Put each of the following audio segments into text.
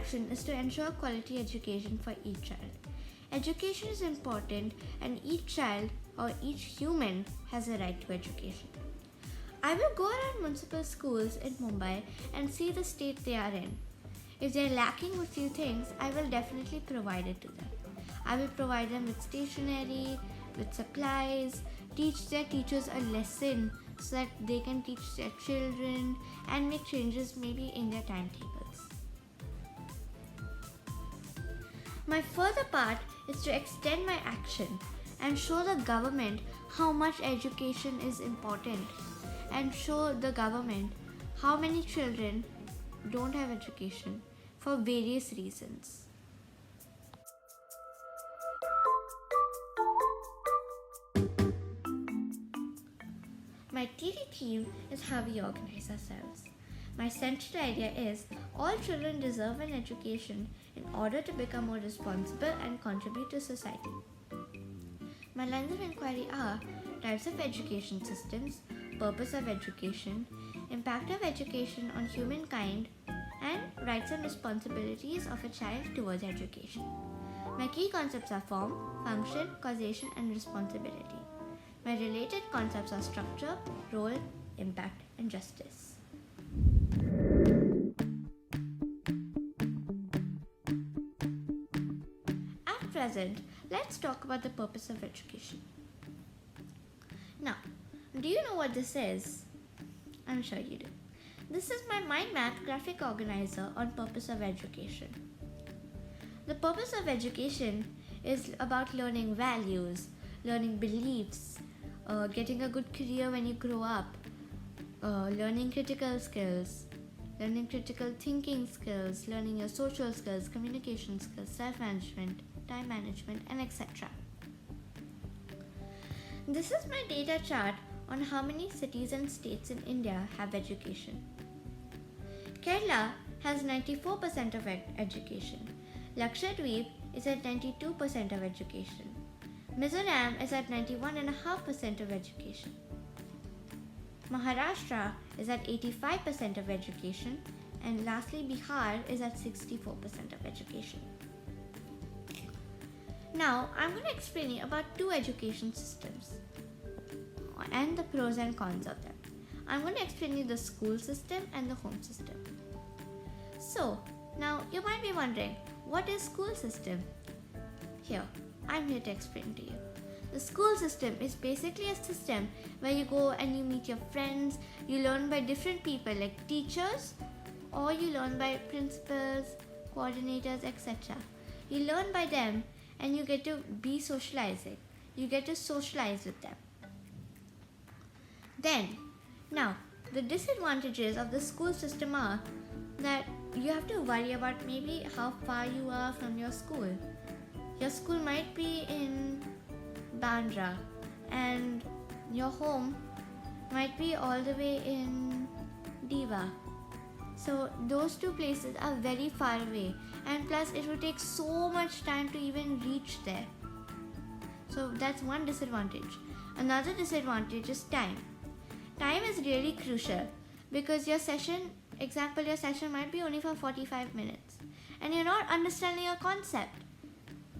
action is to ensure quality education for each child. Education is important and each child or each human has a right to education. I will go around municipal schools in Mumbai and see the state they are in. If they are lacking a few things, I will definitely provide it to them. I will provide them with stationery, with supplies, teach their teachers a lesson so that they can teach their children and make changes maybe in their timetables. My further part is to extend my action and show the government how much education is important and show the government how many children don't have education for various reasons. My TD theme is how we organize ourselves. My central idea is all children deserve an education in order to become more responsible and contribute to society. My lines of inquiry are types of education systems, purpose of education, impact of education on humankind, and rights and responsibilities of a child towards education. My key concepts are form, function, causation, and responsibility. My related concepts are structure, role, impact, and justice. At present, let's talk about the purpose of education. Now, do you know what this is? I'm sure you do. This is my mind map graphic organizer on purpose of education. The purpose of education is about learning values, learning beliefs, getting a good career when you grow up, learning critical skills, learning critical thinking skills, learning your social skills, communication skills, self-management, time management, and etc. This is my data chart on how many cities and states in India have education. Kerala has 94% of education. Lakshadweep is at 92% of education. Mizoram is at 91.5% of education. Maharashtra is at 85% of education, and lastly Bihar is at 64% of education. Now I'm going to explain you about two education systems and the pros and cons of them. I'm going to explain you the school system and the home system. So now you might be wondering, what is school system? I'm here to explain to you. The school system is basically a system where you go and you meet your friends, you learn by different people like teachers, or you learn by principals, coordinators, etc. You learn by them and you get to be socializing. You get to socialize with them. Now, the disadvantages of the school system are that you have to worry about maybe how far you are from your school. Your school might be in Bandra and your home might be all the way in Diva. So those two places are very far away, and plus it will take so much time to even reach there. So that's one disadvantage. Another disadvantage is time. Time is really crucial because your session might be only for 45 minutes and you're not understanding a concept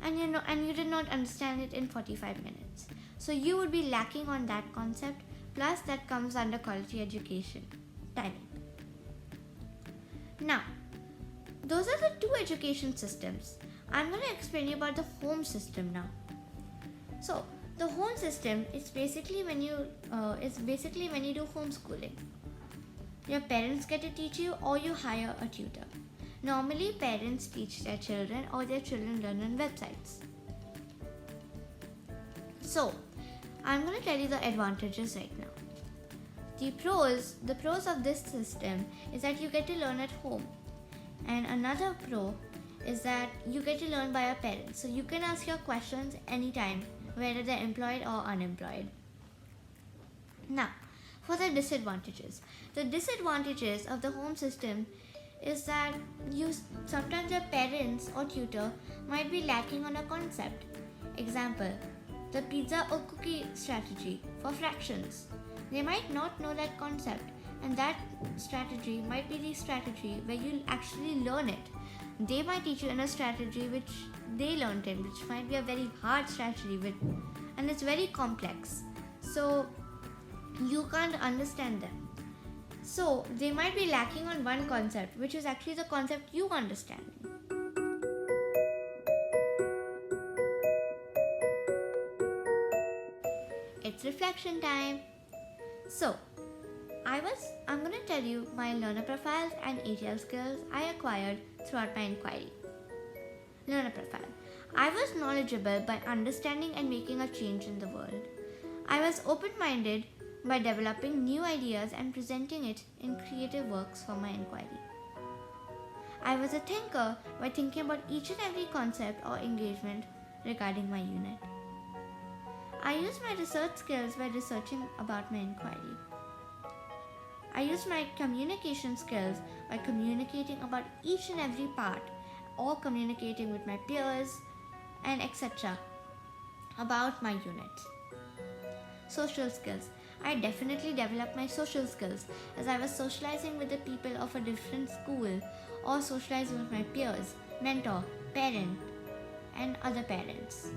and you did not understand it in 45 minutes. So you would be lacking on that concept, plus that comes under quality education, timing. Now, those are the two education systems. I'm going to explain you about the home system now. So, the home system is basically when you do homeschooling. Your parents get to teach you or you hire a tutor. Normally, parents teach their children or their children learn on websites. So, I'm going to tell you the advantages right now. The pros of this system is that you get to learn at home. And another pro is that you get to learn by your parents. So you can ask your questions anytime, whether they're employed or unemployed. Now, for the disadvantages. The disadvantages of the home system is that sometimes your parents or tutor might be lacking on a concept. Example, the pizza or cookie strategy for fractions. They might not know that concept, and that strategy might be the strategy where you'll actually learn it. They might teach you in a strategy which they learned in, which might be a very hard strategy and it's very complex. So you can't understand them. So they might be lacking on one concept, which is actually the concept you understand. It's reflection time. So, I'm going to tell you my learner profiles and ATL skills I acquired throughout my inquiry. Learner profile. I was knowledgeable by understanding and making a change in the world. I was open-minded by developing new ideas and presenting it in creative works for my inquiry. I was a thinker by thinking about each and every concept or engagement regarding my unit. I used my research skills by researching about my inquiry. I used my communication skills by communicating about each and every part or communicating with my peers and etc. about my unit. Social skills. I definitely developed my social skills as I was socializing with the people of a different school or socializing with my peers, mentor, parent and other parents.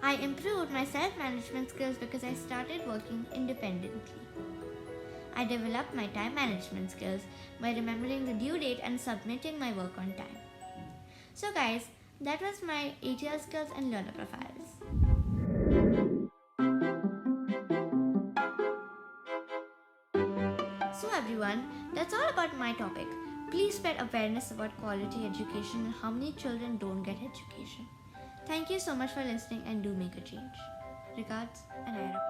I improved my self-management skills because I started working independently. I developed my time management skills by remembering the due date and submitting my work on time. So guys, that was my ATL skills and learner profiles. So everyone, that's all about my topic. Please spread awareness about quality education and how many children don't get education. Thank you so much for listening and do make a change. Regards, Aneira.